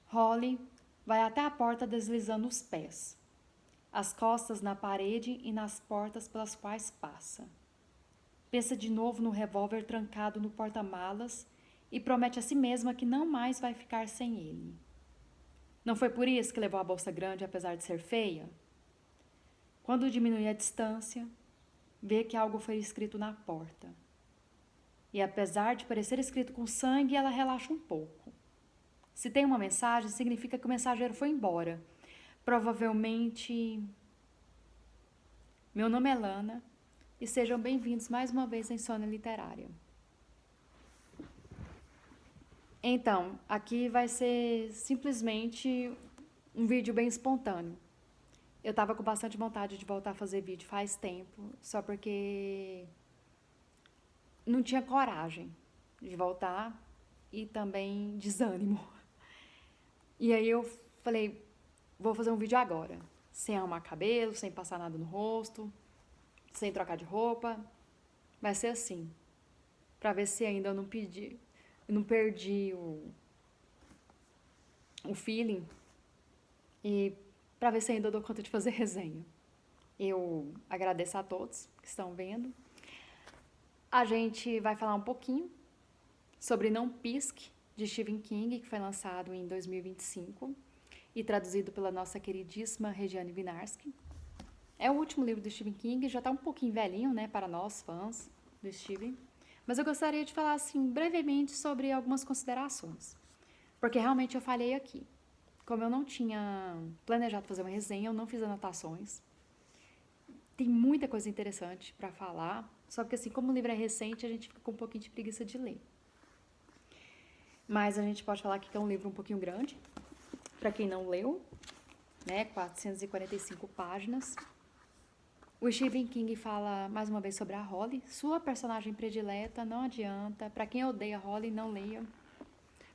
Holly vai até a porta deslizando os pés, as costas na parede e nas portas pelas quais passa. Pensa de novo no revólver trancado no porta-malas e promete a si mesma que não mais vai ficar sem ele. Não foi por isso que levou a bolsa grande, apesar de ser feia? Quando diminui a distância, vê que algo foi escrito na porta. E apesar de parecer escrito com sangue, ela relaxa um pouco. Se tem uma mensagem, significa que o mensageiro foi embora. Provavelmente... Meu nome é Lana e sejam bem-vindos mais uma vez à Insônia Literária. Então, aqui vai ser simplesmente um vídeo bem espontâneo. Eu tava com bastante vontade de voltar a fazer vídeo faz tempo, só porque não tinha coragem de voltar e também desânimo. E aí eu falei, vou fazer um vídeo agora, sem arrumar cabelo, sem passar nada no rosto, sem trocar de roupa. Vai ser assim, pra ver se ainda eu não perdi o feeling e pra ver se ainda eu dou conta de fazer resenha. Eu agradeço a todos que estão vendo. A gente vai falar um pouquinho sobre Não Pisque, de Stephen King, que foi lançado em 2025 e traduzido pela nossa queridíssima Regiane Winiarski. É o último livro do Stephen King, já está um pouquinho velhinho, né, para nós fãs do Stephen. Mas eu gostaria de falar, assim, brevemente sobre algumas considerações. Porque realmente eu falhei aqui. Como eu não tinha planejado fazer uma resenha, eu não fiz anotações. Tem muita coisa interessante para falar, só que assim, como o livro é recente, a gente fica com um pouquinho de preguiça de ler. Mas a gente pode falar que é um livro um pouquinho grande, para quem não leu, né, 445 páginas. O Stephen King fala mais uma vez sobre a Holly, sua personagem predileta, não adianta. Para quem odeia a Holly, não leia,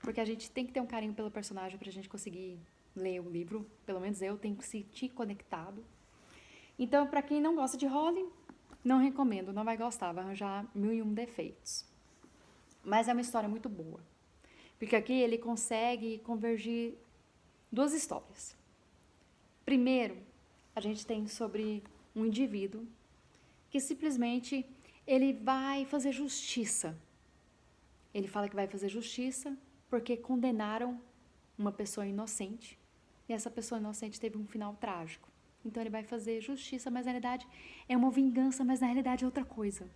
porque a gente tem que ter um carinho pelo personagem pra gente conseguir ler o livro, pelo menos eu tenho que sentir conectado. Então, para quem não gosta de Holly, não recomendo, não vai gostar, vai arranjar 1001 defeitos. Mas é uma história muito boa, porque aqui ele consegue convergir duas histórias. Primeiro, a gente tem sobre um indivíduo que simplesmente ele vai fazer justiça. Ele fala que vai fazer justiça porque condenaram uma pessoa inocente e essa pessoa inocente teve um final trágico. Então ele vai fazer justiça, mas na realidade é uma vingança, mas na realidade é outra coisa.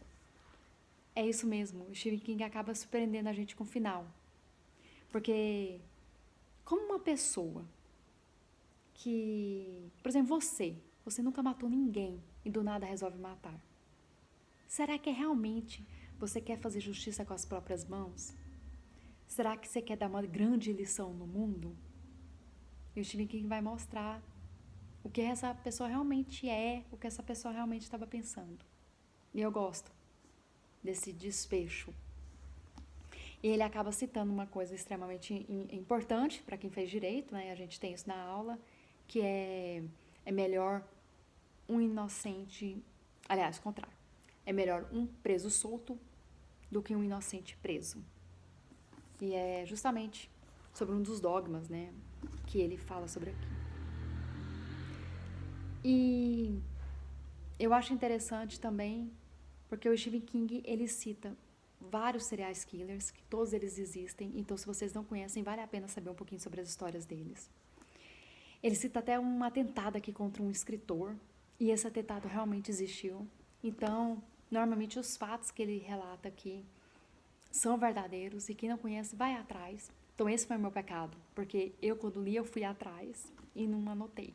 É isso mesmo, o Stephen King acaba surpreendendo a gente com o final. Porque como uma pessoa que, por exemplo, você nunca matou ninguém e do nada resolve matar. Será que realmente você quer fazer justiça com as próprias mãos? Será que você quer dar uma grande lição no mundo? E o Stephen King vai mostrar o que essa pessoa realmente é, o que essa pessoa realmente estava pensando. E eu gosto desse desfecho. E ele acaba citando uma coisa extremamente importante para quem fez direito, né? A gente tem isso na aula, que é melhor um inocente... Aliás, o contrário. É melhor um preso solto do que um inocente preso. E é justamente sobre um dos dogmas, né, que ele fala sobre aqui. E eu acho interessante também, porque o Stephen King, ele cita vários serial killers, que todos eles existem, então se vocês não conhecem, vale a pena saber um pouquinho sobre as histórias deles. Ele cita até um atentado aqui contra um escritor, e esse atentado realmente existiu. Então, normalmente os fatos que ele relata aqui são verdadeiros, e quem não conhece, vai atrás. Então esse foi o meu pecado, porque eu quando li eu fui atrás e não anotei.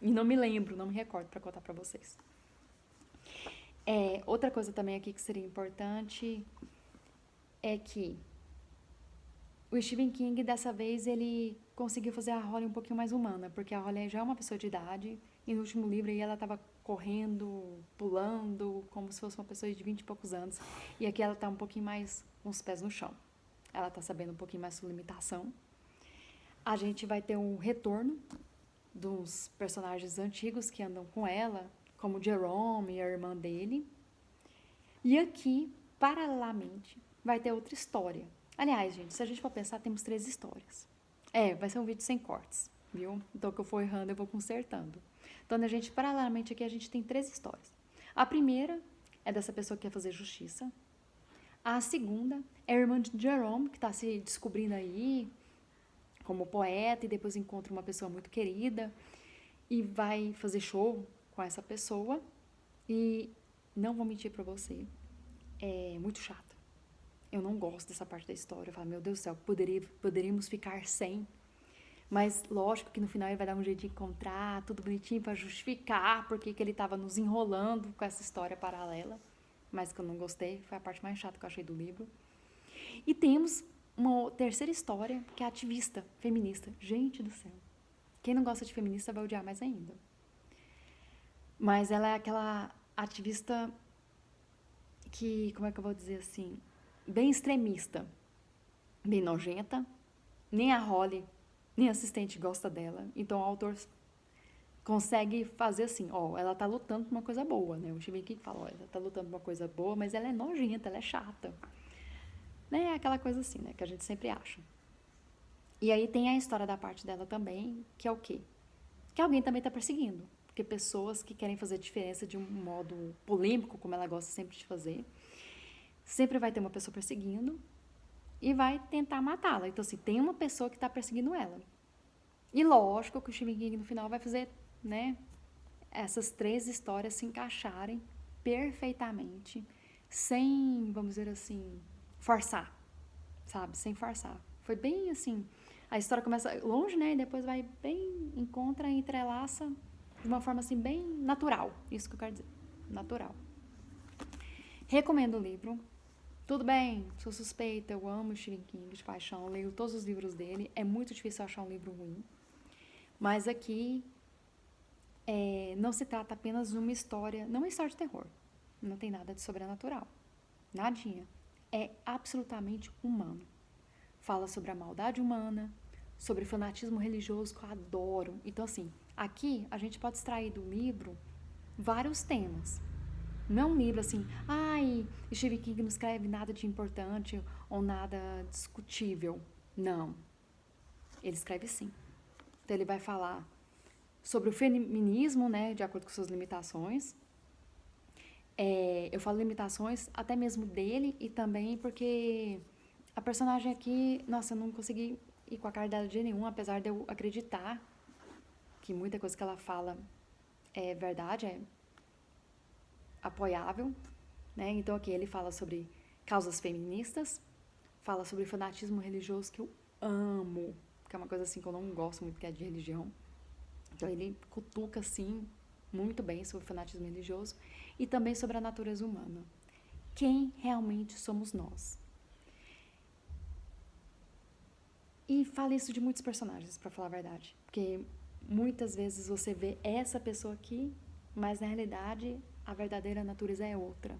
E não me lembro, não me recordo para contar para vocês. Outra coisa também aqui que seria importante é que o Stephen King, dessa vez, ele conseguiu fazer a Holly um pouquinho mais humana, porque a Holly já é uma pessoa de idade, e no último livro aí ela estava correndo, pulando, como se fosse uma pessoa de 20 e poucos anos, e aqui ela está um pouquinho mais com os pés no chão. Ela está sabendo um pouquinho mais sua limitação. A gente vai ter um retorno dos personagens antigos que andam com ela, como Jerome e a irmã dele. E aqui, paralelamente, vai ter outra história. Aliás, gente, se a gente for pensar, temos 3 histórias. Vai ser um vídeo sem cortes, viu? Então, o que eu for errando, eu vou consertando. Então, a gente, paralelamente aqui, a gente tem 3 histórias. A primeira é dessa pessoa que quer fazer justiça. A segunda é a irmã de Jerome, que está se descobrindo aí como poeta e depois encontra uma pessoa muito querida e vai fazer show com essa pessoa. E não vou mentir pra você, é muito chato. Eu não gosto dessa parte da história. Eu falo, meu Deus do céu, poderíamos ficar sem. Mas lógico que no final ele vai dar um jeito de encontrar tudo bonitinho para justificar porque que ele estava nos enrolando com essa história paralela. Mas que eu não gostei, foi a parte mais chata que eu achei do livro. E temos uma terceira história, que é ativista, feminista. Gente do céu. Quem não gosta de feminista vai odiar mais ainda. Mas ela é aquela ativista que, como é que eu vou dizer assim, bem extremista, bem nojenta. Nem a Holly, nem a assistente gosta dela. Então o autor consegue fazer assim, ela tá lutando por uma coisa boa, né? O Stephen King fala, ela tá lutando por uma coisa boa, mas ela é nojenta, ela é chata. Né? Aquela coisa assim, né? Que a gente sempre acha. E aí tem a história da parte dela também, que é o quê? Que alguém também tá perseguindo. Porque pessoas que querem fazer diferença de um modo polêmico, como ela gosta sempre de fazer, sempre vai ter uma pessoa perseguindo e vai tentar matá-la. Então, assim, tem uma pessoa que está perseguindo ela. E lógico que o Stephen King no final vai fazer, né, essas 3 histórias se encaixarem perfeitamente, sem, vamos dizer assim, forçar, sabe? Sem forçar. Foi bem assim, a história começa longe, né, e depois vai bem, encontra, entrelaça de uma forma assim bem natural, isso que eu quero dizer, natural. Recomendo o livro. Tudo bem, sou suspeita, eu amo Stephen King de paixão, leio todos os livros dele, é muito difícil achar um livro ruim. Mas aqui não se trata apenas de uma história, não é uma história de terror, não tem nada de sobrenatural, nadinha. É absolutamente humano. Fala sobre a maldade humana, sobre fanatismo religioso, que eu adoro. Então, assim, aqui a gente pode extrair do livro vários temas. Não é um livro assim, Stephen King não escreve nada de importante ou nada discutível. Não. Ele escreve sim. Então, ele vai falar sobre o feminismo, né, de acordo com suas limitações. Eu falo limitações até mesmo dele e também porque a personagem aqui, nossa, eu não consegui ir com a cara dela de nenhum, apesar de eu acreditar que muita coisa que ela fala é verdade, é apoiável, né? Então aqui ele fala sobre causas feministas, fala sobre fanatismo religioso, que eu amo, que é uma coisa assim que eu não gosto muito, que é de religião. Então ele cutuca assim muito bem sobre o fanatismo religioso e também sobre a natureza humana. Quem realmente somos nós? E fala isso de muitos personagens, para falar a verdade, porque muitas vezes você vê essa pessoa aqui, mas na realidade a verdadeira natureza é outra.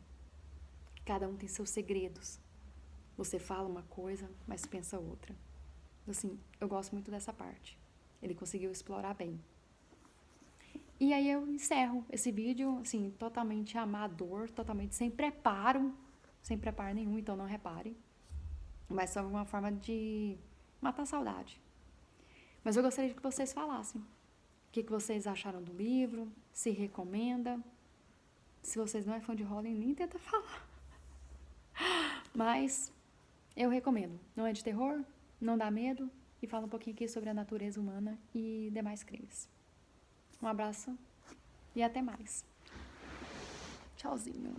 Cada um tem seus segredos. Você fala uma coisa, mas pensa outra. Assim, eu gosto muito dessa parte. Ele conseguiu explorar bem. E aí eu encerro esse vídeo, assim, totalmente amador, totalmente sem preparo nenhum, então não repare. Mas só uma forma de matar a saudade. Mas eu gostaria que vocês falassem. O que vocês acharam do livro? Se recomenda? Se vocês não é fã de Rowling, nem tenta falar. Mas eu recomendo. Não é de terror, não dá medo e fala um pouquinho aqui sobre a natureza humana e demais crimes. Um abraço e até mais. Tchauzinho.